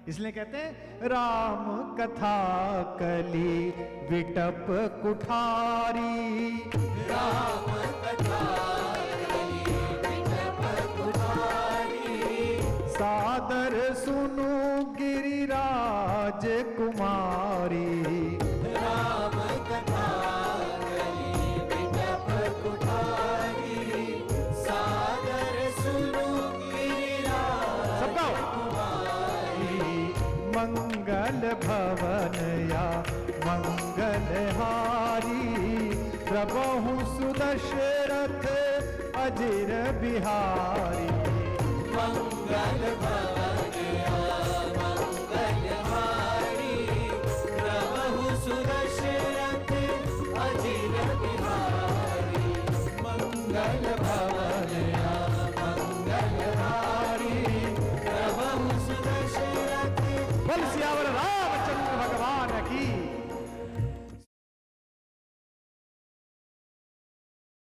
इसलिए कहते हैं राम कथा कली विटप कुठारी। राम कथा कली विटप कुठारी। सादर सुनु गिरिराज कुमारी। राम कथा कली विटप कुठारी। सादर सुनु गिरिराज कुमारी। मंगल भवन या मंगलहारी। प्रभु सुदशरथ अजिर बिहारी। मंगल भवन या मंगलहारी। प्रभु सुदशरथ अजिर बिहारी। मंगल भवन या मंगलहारी। प्रभु सुदशरथ बल सियावर राम